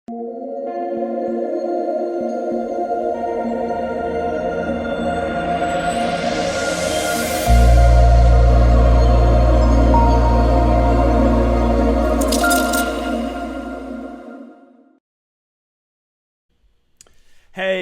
Hey,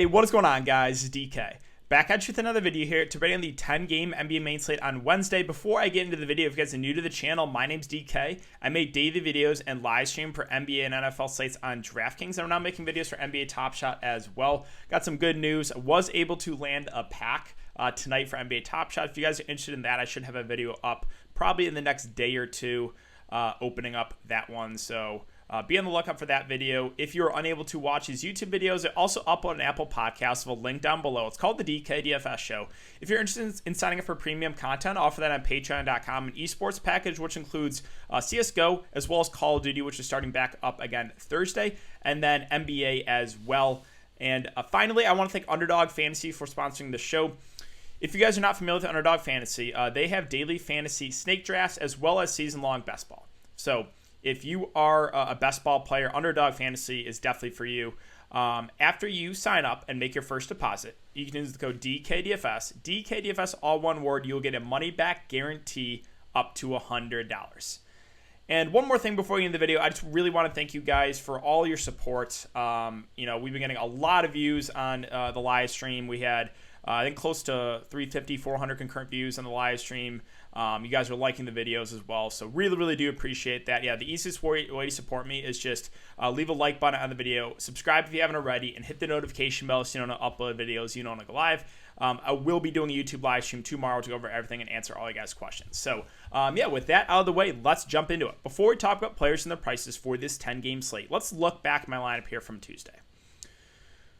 what is going on, guys? It's DK. Back at you with another video here to break down the 10-game NBA main slate on Wednesday. Before I get into the video, if you guys are new to the channel, my name's DK. I make daily videos and live stream for NBA and NFL slates on Draftkings, and I'm now making videos for NBA Top Shot as well. Got some good news. I was able to land a pack tonight for NBA Top Shot. If you guys are interested in that, I should have a video up probably in the next day or two opening up that one. So be on the lookout for that video. If you're unable to watch these YouTube videos, I also upload an Apple podcast with a link down below. It's called the DKDFS Show. If you're interested in signing up for premium content, I offer that on patreon.com, an esports package, which includes CSGO, as well as Call of Duty, which is starting back up again Thursday, and then NBA as well. And finally, I want to thank Underdog Fantasy for sponsoring the show. If you guys are not familiar with Underdog Fantasy, they have daily fantasy snake drafts as well as season-long best ball. So if you are a best ball player, Underdog Fantasy is definitely for you. After you sign up and make your first deposit, you can use the code DKDFS. DKDFS, all one word. You'll get a money-back guarantee up to $100. And one more thing before we get into the video, I just really want to thank you guys for all your support. We've been getting a lot of views on the live stream. We had I think close to 350, 400 concurrent views on the live stream. You guys are liking the videos as well, so really do appreciate that. Yeah, the easiest way to support me is just leave a like button on the video, subscribe if you haven't already, and hit the notification bell so you don't upload videos you don't go live. I will be doing a YouTube live stream tomorrow to go over everything and answer all you guys' questions. So, with that out of the way, let's jump into it. Before we talk about players and their prices for this 10-game slate, let's look back at my lineup here from Tuesday.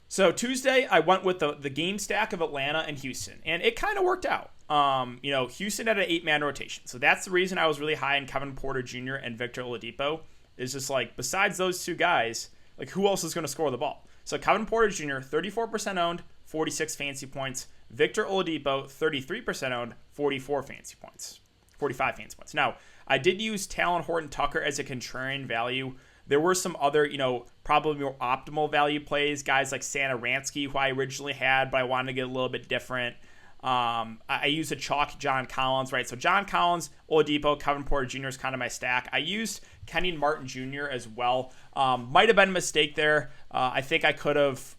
So Tuesday, I went with the game stack of Atlanta and Houston, and it kind of worked out. Houston had an 8-man rotation, so that's the reason I was really high in Kevin Porter Jr. and Victor Oladipo. Is just like, besides those two guys, like, who else is going to score the ball? So Kevin Porter Jr., 34% owned, 46 fantasy points. Victor Oladipo, 33% owned, 45 fantasy points. Now, I did use Talon Horton-Tucker as a contrarian value. There were some other, probably more optimal value plays, guys like Satoransky, who I originally had, but I wanted to get a little bit different. I used a chalk John Collins, right? So John Collins, Oladipo, Kevin Porter Jr. is kind of my stack. I used Kenyon Martin Jr. as well. Might have been a mistake there. I think I could have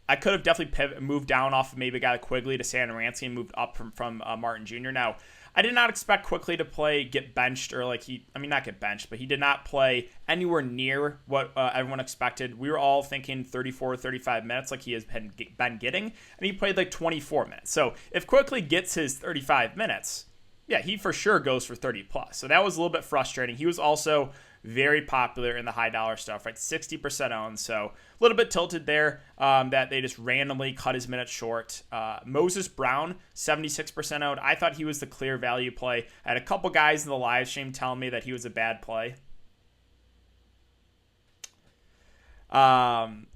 definitely moved down off of maybe a guy like Quigley to Satoransky and moved up from Martin Jr. Now, I did not expect Quigley to get benched, or not get benched, but he did not play anywhere near what everyone expected. We were all thinking 34, 35 minutes like he has been getting, and he played like 24 minutes. So if Quigley gets his 35 minutes, yeah, he for sure goes for 30 plus. So that was a little bit frustrating. He was also very popular in the high dollar stuff, right? 60% owned. So a little bit tilted there that they just randomly cut his minutes short. Moses Brown, 76% owned. I thought he was the clear value play. I had a couple guys in the live stream telling me that he was a bad play. And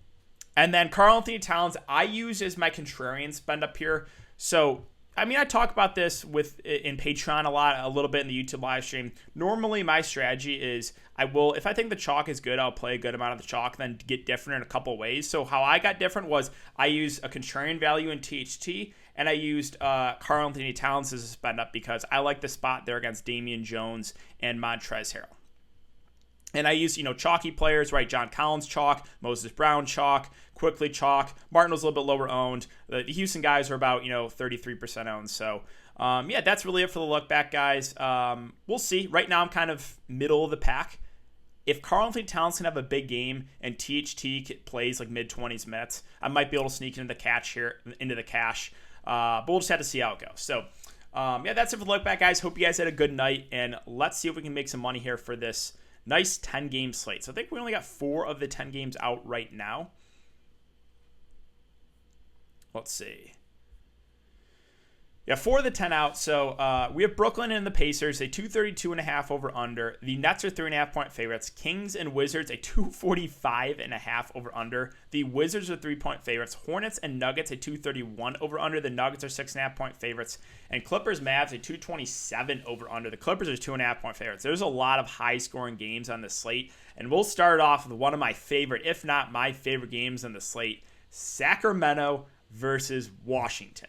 then Karl-Anthony Towns, I use as my contrarian spend up here. So I talk about this in Patreon a little bit in the YouTube live stream. Normally, my strategy is if I think the chalk is good, I'll play a good amount of the chalk, then get different in a couple ways. So how I got different was I used a contrarian value in THT, and I used Karl-Anthony Towns as a spend up because I like the spot there against Damian Jones and Montrezl Harrell. And I use, chalky players, right? John Collins chalk, Moses Brown chalk, Quickly chalk. Martin was a little bit lower owned. The Houston guys are about, 33% owned. So, that's really it for the look back, guys. We'll see. Right now, I'm kind of middle of the pack. If Karl-Anthony Towns can have a big game and THT plays like mid-20s minutes, I might be able to sneak into the cash. But we'll just have to see how it goes. So, that's it for the look back, guys. Hope you guys had a good night, and let's see if we can make some money here for this nice 10-game slate. So I think we only got 4 of the 10 games out right now. Let's see. Yeah, for the 10 out. So we have Brooklyn and the Pacers, a 232.5 over under. The Nets are 3.5 point favorites. Kings and Wizards, a 245.5 over under. The Wizards are 3-point favorites. Hornets and Nuggets, a 231 over under. The Nuggets are 6.5 point favorites. And Clippers Mavs, a 227 over under. The Clippers are 2.5 point favorites. There's a lot of high scoring games on the slate. And we'll start off with one of my favorite, if not my favorite games on the slate, Sacramento versus Washington.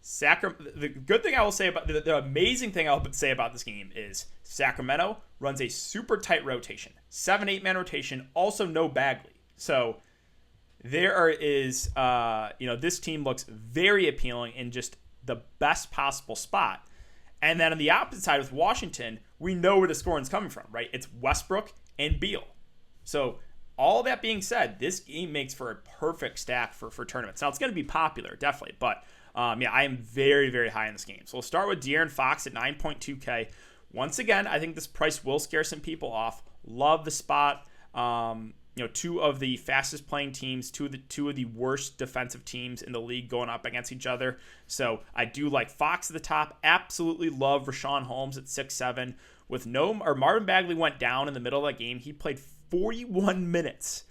The good thing I will say about the amazing thing I'll say about this game is Sacramento runs a super tight rotation, 7-8 man rotation, also no Bagley. So this team looks very appealing in just the best possible spot. And then on the opposite side with Washington, we know where the scoring is coming from, right? It's Westbrook and Beal. So all that being said, this game makes for a perfect stack for tournaments. Now it's going to be popular, definitely, but I am very, very high in this game. So we'll start with De'Aaron Fox at 9.2K. Once again, I think this price will scare some people off. Love the spot. Two of the fastest playing teams, two of the worst defensive teams in the league going up against each other. So I do like Fox at the top. Absolutely love Rashawn Holmes at 6'7". Marvin Bagley went down in the middle of that game. He played 41 minutes.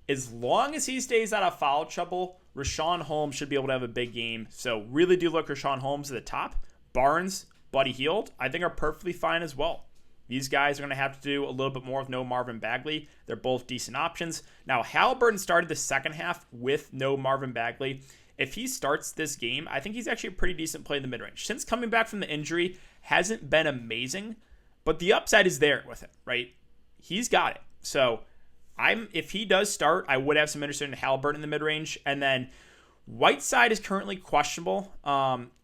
As long as he stays out of foul trouble, Rashawn Holmes should be able to have a big game. So really do look Rashawn Holmes at the top. Barnes, Buddy Hield, I think are perfectly fine as well. These guys are going to have to do a little bit more with no Marvin Bagley. They're both decent options. Now, Halliburton started the second half with no Marvin Bagley. If he starts this game, I think he's actually a pretty decent play in the mid-range. Since coming back from the injury, hasn't been amazing, but the upside is there with him, right? He's got it. So if he does start, I would have some interest in Halliburton in the mid-range. And then Whiteside is currently questionable.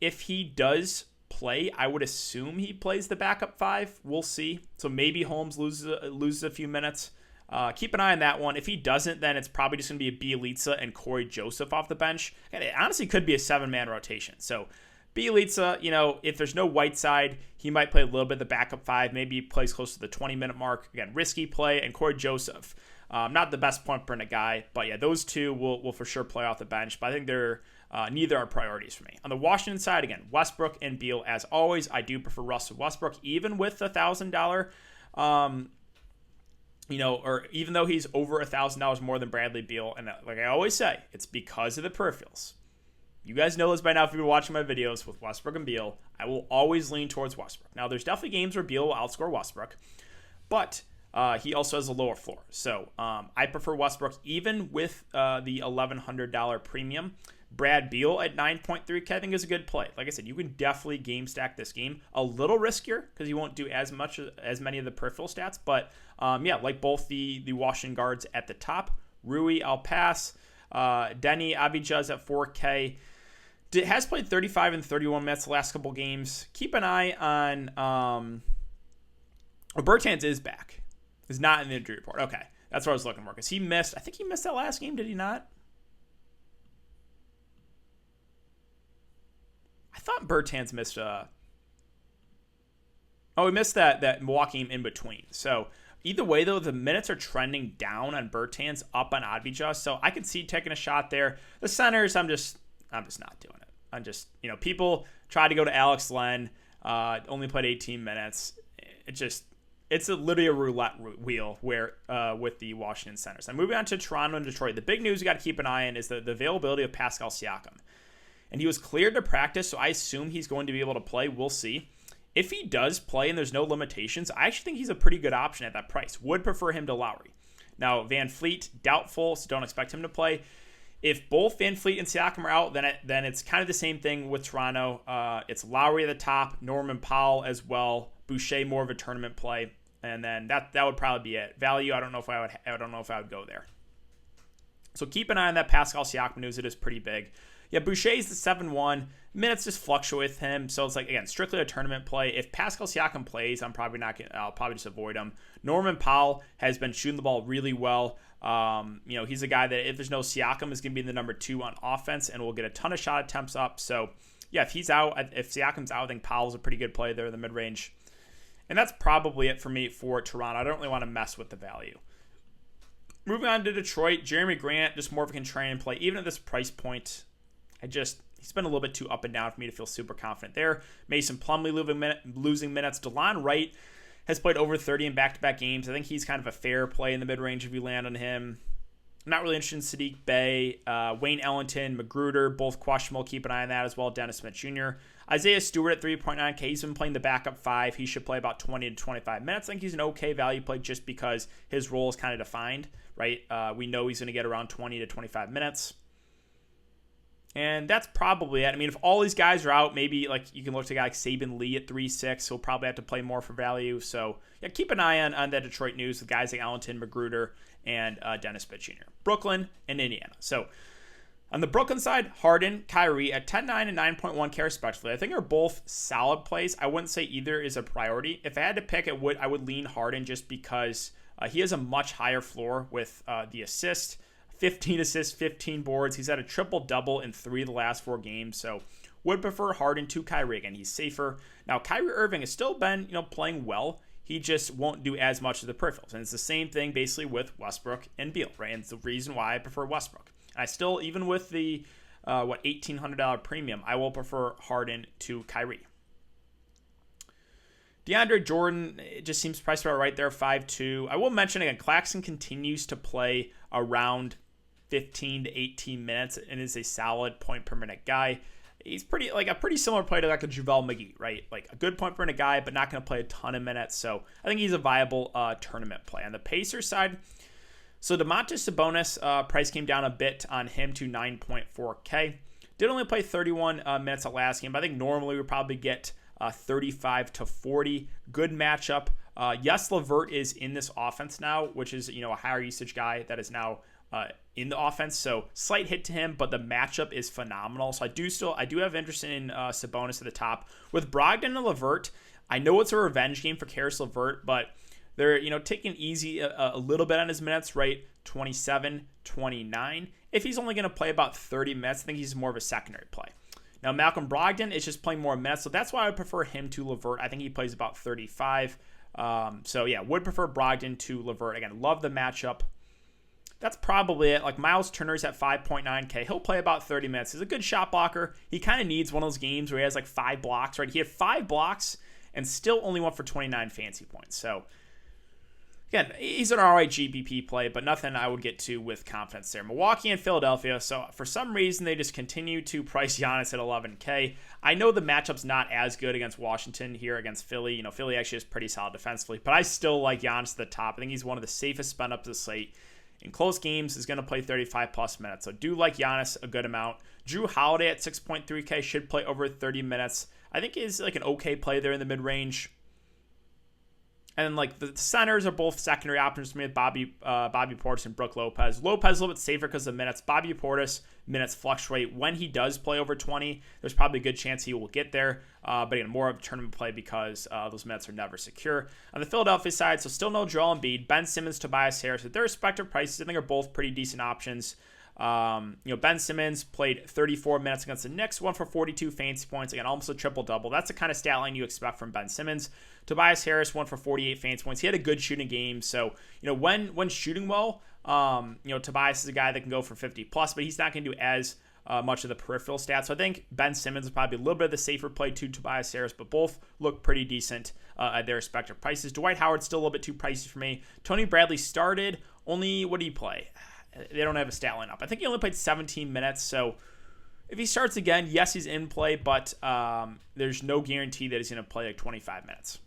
If he does play, I would assume he plays the backup 5. We'll see. So maybe Holmes loses a few minutes. Keep an eye on that one. If he doesn't, then it's probably just going to be a Bjelica and Corey Joseph off the bench. And it honestly could be a 7-man rotation. So Bjelica, if there's no Whiteside, he might play a little bit of the backup 5. Maybe he plays close to the 20-minute mark. Again, risky play. And Corey Joseph, not the best point per minute guy. But yeah, those two will for sure play off the bench. But I think they're neither are priorities for me. On the Washington side, again, Westbrook and Beal. As always, I do prefer Russell Westbrook, even with the $1,000, or even though he's over $1,000 more than Bradley Beal. And like I always say, it's because of the peripherals. You guys know this by now if you've been watching my videos with Westbrook and Beal. I will always lean towards Westbrook. Now, there's definitely games where Beal will outscore Westbrook, but he also has a lower floor. So I prefer Westbrook even with the $1,100 premium. Brad Beal at 9.3K I think is a good play. Like I said, you can definitely game stack this game. A little riskier because you won't do as many of the peripheral stats. But like both the Washington guards at the top. Rui, I'll pass. Denny Abidjaz at 4K. Has played 35 and 31 minutes the last couple games. Keep an eye on Bertans is back. Is not in the injury report. Okay. That's what I was looking for. Because he missed, I think he missed that last game, did he not? I thought Bertans missed he missed that Milwaukee game in between. So either way, though, the minutes are trending down on Bertans, up on Abidjaz. So I could see taking a shot there. The centers, I'm just not doing it. I'm just, people try to go to Alex Len, only played 18 minutes. It's literally a roulette wheel where with the Washington centers. And moving on to Toronto and Detroit, the big news we got to keep an eye on is the availability of Pascal Siakam. And he was cleared to practice, so I assume he's going to be able to play. We'll see. If he does play and there's no limitations, I actually think he's a pretty good option at that price. Would prefer him to Lowry. Now, Van Fleet, doubtful, so don't expect him to play. If both Van Fleet and Siakam are out, then it's kind of the same thing with Toronto. It's Lowry at the top, Norman Powell as well, Boucher more of a tournament play, and then that would probably be it. Value, I don't know if I would go there. So keep an eye on that Pascal Siakam news. It is pretty big. Yeah, Boucher's the 7-1. Minutes just fluctuate with him. So it's like, again, strictly a tournament play. If Pascal Siakam plays, I'll probably just avoid him. Norman Powell has been shooting the ball really well. He's a guy that if there's no Siakam is going to be the number 2 on offense and will get a ton of shot attempts up. So yeah, if Siakam's out, I think Powell's a pretty good play there in the mid-range. And that's probably it for me for Toronto. I don't really want to mess with the value. Moving on to Detroit, Jeremy Grant, just more of a contrarian play. Even at this price point, he's he's been a little bit too up and down for me to feel super confident there. Mason Plumlee losing minutes. DeLon Wright has played over 30 in back-to-back games. I think he's kind of a fair play in the mid-range if you land on him. I'm not really interested in Sadiq Bey. Wayne Ellington, Magruder, both questionable. Keep an eye on that as well. Dennis Smith Jr. Isaiah Stewart at 3.9K. He's been playing the backup 5. He should play about 20 to 25 minutes. I think he's an okay value play just because his role is kind of defined, right? We know he's going to get around 20 to 25 minutes. And that's probably it. I mean, if all these guys are out, maybe like you can look to a guy like Saban Lee at 3.6. He'll probably have to play more for value. So yeah, keep an eye on that Detroit news with guys like Ellington, Magruder, and Dennis Smith Jr. Brooklyn and Indiana. So on the Brooklyn side, Harden, Kyrie at 10.9 and 9.1K respectively. I think are both solid plays. I wouldn't say either is a priority. If I had to pick, I would lean Harden just because he has a much higher floor with the assist. 15 assists, 15 boards. He's had a triple-double in 3 of the last 4 games. So would prefer Harden to Kyrie. Again, he's safer. Now, Kyrie Irving has still been, playing well. He just won't do as much of the peripherals. And it's the same thing basically with Westbrook and Beal, right? And it's the reason why I prefer Westbrook. I still, even with the, $1,800 premium, I will prefer Harden to Kyrie. DeAndre Jordan, it just seems priced about right there, 5.2. I will mention again, Claxton continues to play around 15 to 18 minutes and is a solid point per minute guy. He's a pretty similar play to like a JaVale McGee, right? Like a good point per minute guy, but not going to play a ton of minutes. So I think he's a viable tournament play. On the Pacers side, so Domantas Sabonis price came down a bit on him to 9.4K. Did only play 31 minutes at last game, but I think normally we would probably get 35 to 40. Good matchup. Yes, LeVert is in this offense now, which is a higher usage guy that is now in the offense. So slight hit to him, but the matchup is phenomenal. So I do have interest in Sabonis at the top. With Brogdon and LeVert, I know it's a revenge game for Karis LeVert, but they're taking easy a little bit on his minutes, right? 27, 29. If he's only going to play about 30 minutes, I think he's more of a secondary play. Now, Malcolm Brogdon is just playing more minutes, so that's why I would prefer him to LeVert. I think he plays about 35. So, yeah, would prefer Brogdon to LeVert. Again, love the matchup. That's probably it. Like, Miles Turner's at 5.9K. He'll play about 30 minutes. He's a good shot blocker. He kind of needs one of those games where he has, 5 blocks, right? He had 5 blocks and still only went for 29 fantasy points. So, again, he's an alright GBP play, but nothing I would get to with confidence there. Milwaukee and Philadelphia. So for some reason, they just continue to price Giannis at 11K. I know the matchup's not as good against Washington here against Philly. Philly actually is pretty solid defensively, but I still like Giannis at the top. I think he's one of the safest spend up to the slate. In close games, is going to play 35 plus minutes. So do like Giannis a good amount. Drew Holiday at 6.3K should play over 30 minutes. I think is an okay play there in the mid-range. And then the centers are both secondary options for me with Bobby Portis and Brook Lopez. Lopez a little bit safer because of the minutes. Bobby Portis, minutes fluctuate. When he does play over 20, there's probably a good chance he will get there. But again, more of a tournament play because those minutes are never secure. On the Philadelphia side, so still no Joel Embiid. Ben Simmons, Tobias Harris. With their respective prices, I think are both pretty decent options. Ben Simmons played 34 minutes against the Knicks, won for 42 fantasy points. Again, almost a triple-double. That's the kind of stat line you expect from Ben Simmons. Tobias Harris won for 48 fantasy points. He had a good shooting game. So, when shooting well, Tobias is a guy that can go for 50 plus, but he's not going to do as much of the peripheral stats. So I think Ben Simmons is probably a little bit of the safer play to Tobias Harris, but both look pretty decent at their respective prices. Dwight Howard's still a little bit too pricey for me. Tony Bradley started. Only, what did he play? They don't have a stat line up. I think he only played 17 minutes, so if he starts again, yes, he's in play, but there's no guarantee that he's going to play 25 minutes.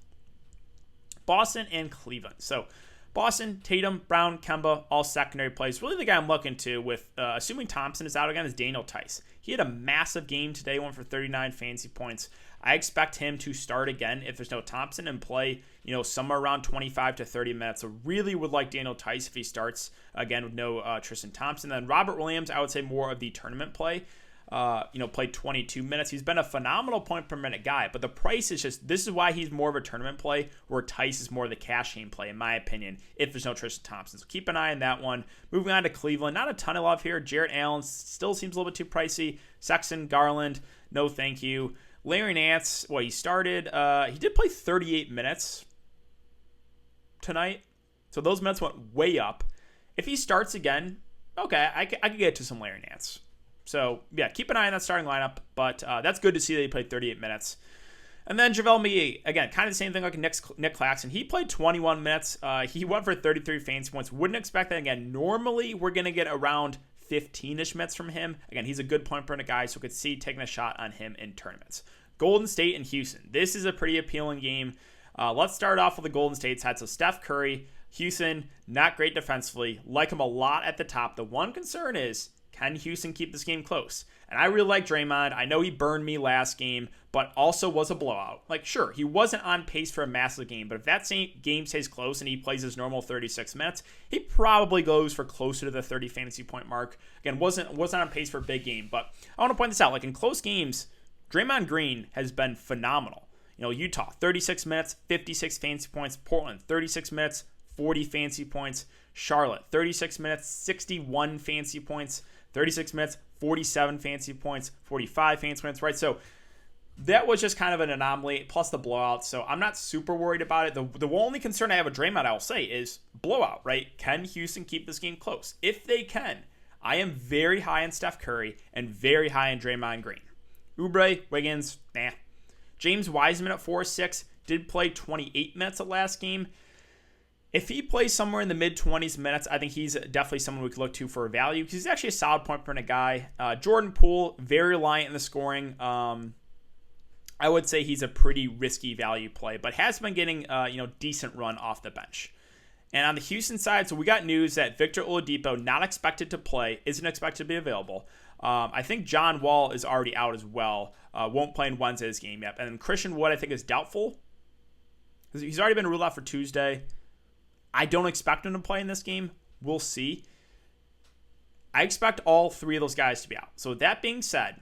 Boston and Cleveland. So Boston, Tatum, Brown, Kemba, all secondary plays. Really the guy I'm looking to with, assuming Thompson is out again, is Daniel Tice. He had a massive game today, went for 39 fantasy points. I expect him to start again if there's no Thompson and play, somewhere around 25 to 30 minutes. So really would like Daniel Tice if he starts again with no Tristan Thompson. Then Robert Williams, I would say more of the tournament play. Played 22 minutes. He's been a phenomenal point per minute guy, but the price is this is why he's more of a tournament play, where Tice is more of the cash game play, in my opinion, if there's no Tristan Thompson. So keep an eye on that one. Moving on to Cleveland, not a ton of love here. Jarrett Allen still seems a little bit too pricey. Sexton, Garland, no thank you. Larry Nance, he started, he did play 38 minutes tonight, so those minutes went way up. If he starts again, okay, I could get to some Larry Nance. So, yeah, keep an eye on that starting lineup, but that's good to see that he played 38 minutes. And then JaVale McGee, again, kind of the same thing like Nick Claxton. He played 21 minutes. He went for 33 fantasy points. Wouldn't expect that again. Normally, we're going to get around 15-ish minutes from him. Again, he's a good point per minute guy, so could see taking a shot on him in tournaments. Golden State and Houston. This is a pretty appealing game. Let's start off with the Golden State side. So Steph Curry, Houston, not great defensively. Like him a lot at the top. The one concern is, can Houston keep this game close? And I really like Draymond. I know he burned me last game, but also was a blowout. Like, sure, he wasn't on pace for a massive game, but if that same game stays close and he plays his normal 36 minutes, he probably goes for closer to the 30 fantasy point mark. Again, wasn't on pace for a big game, but I want to point this out. Like, in close games, Draymond Green has been phenomenal. You know, Utah, 36 minutes, 56 fantasy points. Portland, 36 minutes, 40 fantasy points. Charlotte, 36 minutes, 61 fantasy points. 36 minutes, 47 fantasy points, 45 fantasy points, right? So that was just kind of an anomaly, plus the blowout. So I'm not super worried about it. The only concern I have with Draymond, I will say, is blowout, right? Can Houston keep this game close? If they can, I am very high on Steph Curry and very high on Draymond Green. Oubre, Wiggins, nah. James Wiseman at 4-6 did play 28 minutes at last game. If he plays somewhere in the mid-20s minutes, I think he's definitely someone we could look to for a value because he's actually a solid point per minute guy. Jordan Poole, very reliant in the scoring. I would say he's a pretty risky value play, but has been getting decent run off the bench. And on the Houston side, so we got news that Victor Oladipo, not expected to play, isn't expected to be available. I think John Wall is already out as well. Won't play in Wednesday's game yet. And then Christian Wood, I think, is doubtful. He's already been ruled out for Tuesday. I don't expect him to play in this game. We'll see. I expect all three of those guys to be out. So with that being said,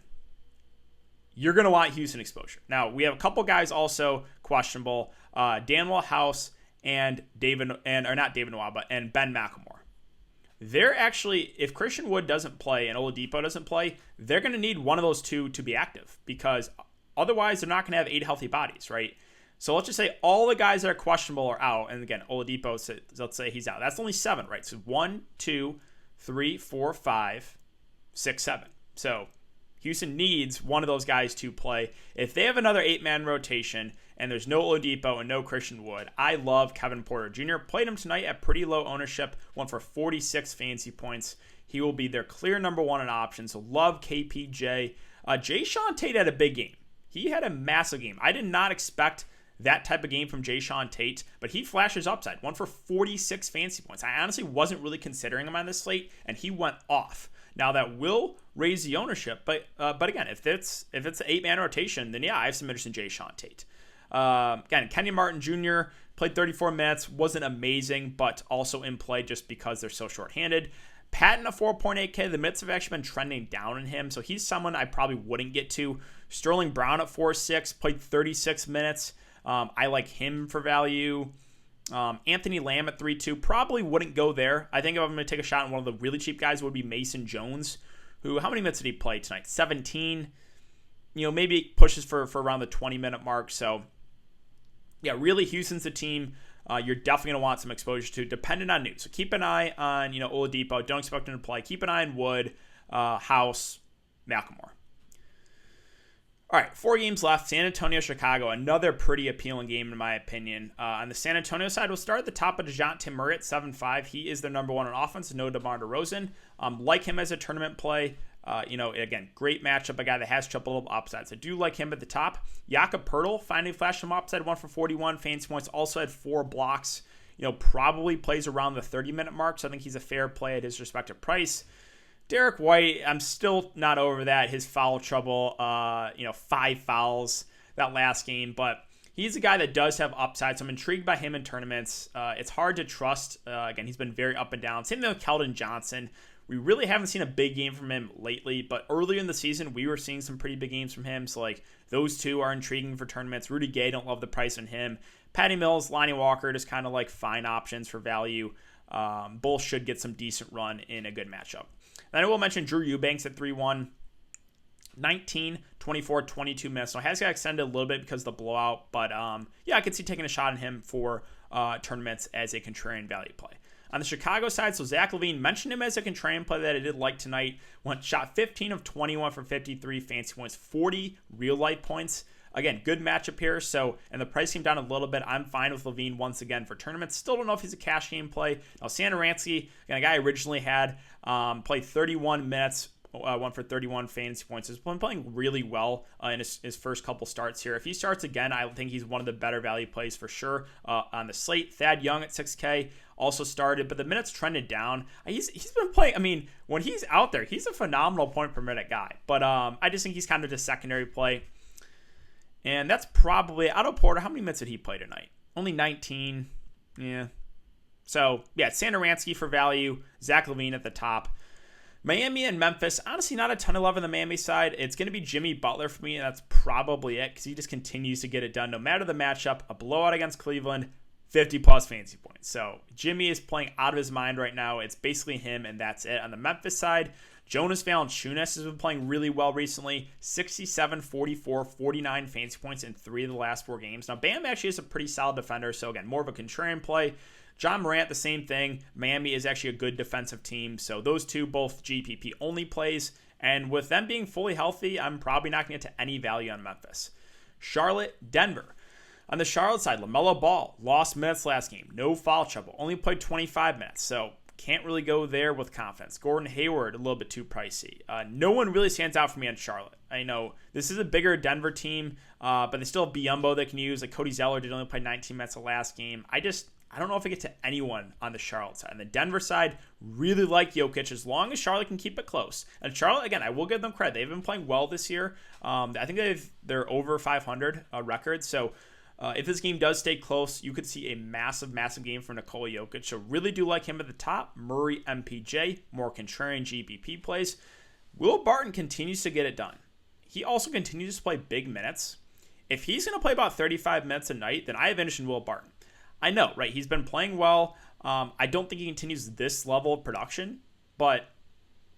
you're going to want Houston exposure. Now, we have a couple guys also questionable. Danwell House and Ben McLemore. They're actually, if Christian Wood doesn't play and Oladipo doesn't play, they're going to need one of those two to be active because otherwise they're not going to have 8 healthy bodies, right? So let's just say all the guys that are questionable are out. And again, Oladipo, let's say he's out. That's only 7, right? So 1, 2, 3, 4, 5, 6, 7. So Houston needs one of those guys to play. If they have another 8-man rotation and there's no Oladipo and no Christian Wood, I love Kevin Porter Jr. Played him tonight at pretty low ownership, went for 46 fantasy points. He will be their clear number 1 in options. So love KPJ. Jayshawn Tate had a big game. He had a massive game. I did not expect that type of game from Jayshawn Tate, but he flashes upside. One for 46 fantasy points. I honestly wasn't really considering him on this slate, and he went off. Now that will raise the ownership, but again, if it's an 8-man rotation, then yeah, I have some interest in Jayshawn Tate. Again, Kenyon Martin Jr. played 34 minutes, wasn't amazing, but also in play just because they're so shorthanded. Patton at 4.8K, the minutes have actually been trending down in him, so he's someone I probably wouldn't get to. Sterling Brown at 4.6, played 36 minutes. I like him for value. Anthony Lamb at 3.2, probably wouldn't go there. I think if I'm going to take a shot on one of the really cheap guys, it would be Mason Jones, who, how many minutes did he play tonight? 17. Maybe pushes for around the 20-minute mark. So, yeah, really Houston's the team you're definitely going to want some exposure to, depending on news. So keep an eye on, Oladipo. Don't expect him to play. Keep an eye on Wood, House, McLemore. All right, 4 games left. San Antonio, Chicago, another pretty appealing game in my opinion. On the San Antonio side, we'll start at the top of DeJounte Murray at 7.5. He is their number 1 on offense. No DeMar DeRozan. Like him as a tournament play. Again, great matchup. A guy that has triple upsides. I do like him at the top. Jakob Poeltl finally flashed some upside. 1 for 41 fantasy points. Also had 4 blocks. Probably plays around the 30-minute mark. So I think he's a fair play at his respective price. Derek White, I'm still not over that. His foul trouble, 5 fouls that last game. But he's a guy that does have upside, so I'm intrigued by him in tournaments. It's hard to trust. Again, he's been very up and down. Same thing with Keldon Johnson. We really haven't seen a big game from him lately, but earlier in the season, we were seeing some pretty big games from him. So, those two are intriguing for tournaments. Rudy Gay, don't love the price on him. Patty Mills, Lonnie Walker, just kind of fine options for value. Both should get some decent run in a good matchup. Then I will mention Drew Eubanks at 3-1, 19, 24, 22 minutes. So has got extended a little bit because of the blowout. But I could see taking a shot on him for tournaments as a contrarian value play. On the Chicago side, so Zach LaVine, mentioned him as a contrarian play that I did like tonight. Shot 15 of 21 for 53 fantasy points, 40 real-life points. Again, good matchup here. So, and the price came down a little bit. I'm fine with LaVine once again for tournaments. Still don't know if he's a cash game play. Now, Satoransky, again, a guy I originally had, played 31 minutes, went for 31 fantasy points. He's been playing really well in his first couple starts here. If he starts again, I think he's one of the better value plays for sure on the slate. Thad Young at 6K also started, but the minutes trended down. He's been playing. I mean, when he's out there, he's a phenomenal point per minute guy. But I just think he's kind of a secondary play. And that's probably Otto Porter. How many minutes did he play tonight? Only 19. Yeah. So, yeah, Satoransky for value. Zach LaVine at the top. Miami and Memphis. Honestly, not a ton of love on the Miami side. It's going to be Jimmy Butler for me, and that's probably it because he just continues to get it done. No matter the matchup, a blowout against Cleveland, 50-plus fantasy points. So, Jimmy is playing out of his mind right now. It's basically him, and that's it. On the Memphis side, Jonas Valanciunas has been playing really well recently. 67, 44, 49 fantasy points in 3 of the last 4 games. Now, Bam actually is a pretty solid defender, so again, more of a contrarian play. John Morant, the same thing. Miami is actually a good defensive team, so those two both GPP only plays. And with them being fully healthy, I'm probably not going to get to any value on Memphis. Charlotte, Denver. On the Charlotte side, LaMelo Ball lost minutes last game. No foul trouble. Only played 25 minutes, so can't really go there with confidence. Gordon Hayward, a little bit too pricey. No one really stands out for me on Charlotte. I know this is a bigger Denver team, but they still have Biyombo they can use. Like Cody Zeller did only play 19 minutes the last game. I don't know if I get to anyone on the Charlotte side. On the Denver side, really like Jokic as long as Charlotte can keep it close. And Charlotte, again, I will give them credit. They've been playing well this year. I think they're over 500 record. So if this game does stay close, you could see a massive, massive game for Nikola Jokic. So really do like him at the top. Murray, MPJ, more contrarian GPP plays. Will Barton continues to get it done. He also continues to play big minutes. If he's going to play about 35 minutes a night, then I have interest in Will Barton. I know, right? He's been playing well. I don't think he continues this level of production, but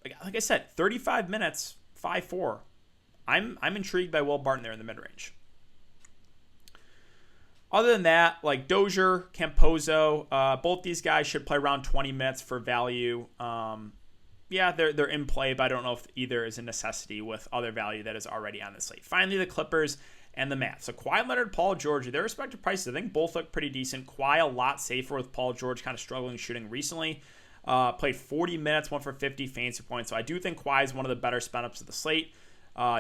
like I said, 35 minutes, 5-4. I'm intrigued by Will Barton there in the mid-range. Other than that, like Dozier, Campozo, both these guys should play around 20 minutes for value. Yeah, they're in play, but I don't know if either is a necessity with other value that is already on the slate. Finally, the Clippers and the Mavs. So Kawhi Leonard, Paul George, their respective prices, I think both look pretty decent. Kawhi a lot safer with Paul George kind of struggling shooting recently. Played 40 minutes, went for 50 fantasy points. So I do think Kawhi is one of the better spin-ups of the slate.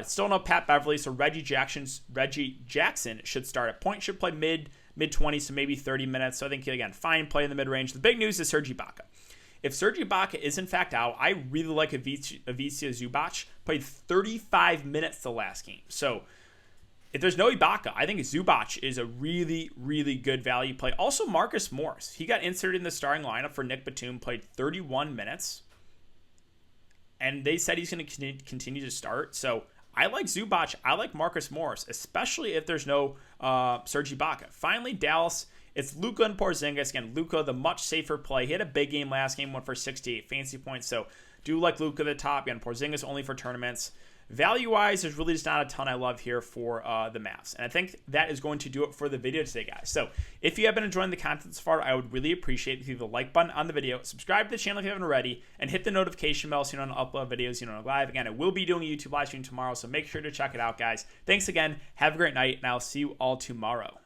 Still no Pat Beverly, so Reggie Jackson should start at point, should play mid-20s, so maybe 30 minutes. So I think, again, fine play in the mid-range. The big news is Serge Ibaka. If Serge Ibaka is in fact out, I really like Ivica Zubac. Played 35 minutes the last game. So if there's no Ibaka, I think Zubac is a really, really good value play. Also, Marcus Morris. He got inserted in the starting lineup for Nick Batum, played 31 minutes. And they said he's going to continue to start. So I like Zubac. I like Marcus Morris, especially if there's no Serge Ibaka. Finally, Dallas. It's Luka and Porzingis. Again, Luka, the much safer play. He had a big game last game, went for 68 fantasy points. So do like Luka at the top. Again, Porzingis only for tournaments. Value-wise, there's really just not a ton I love here for the Mavs. And I think that is going to do it for the video today, guys. So if you have been enjoying the content so far, I would really appreciate it if you leave a like button on the video, subscribe to the channel if you haven't already, and hit the notification bell so you don't upload videos live. Again, I will be doing a YouTube live stream tomorrow, so make sure to check it out, guys. Thanks again. Have a great night, and I'll see you all tomorrow.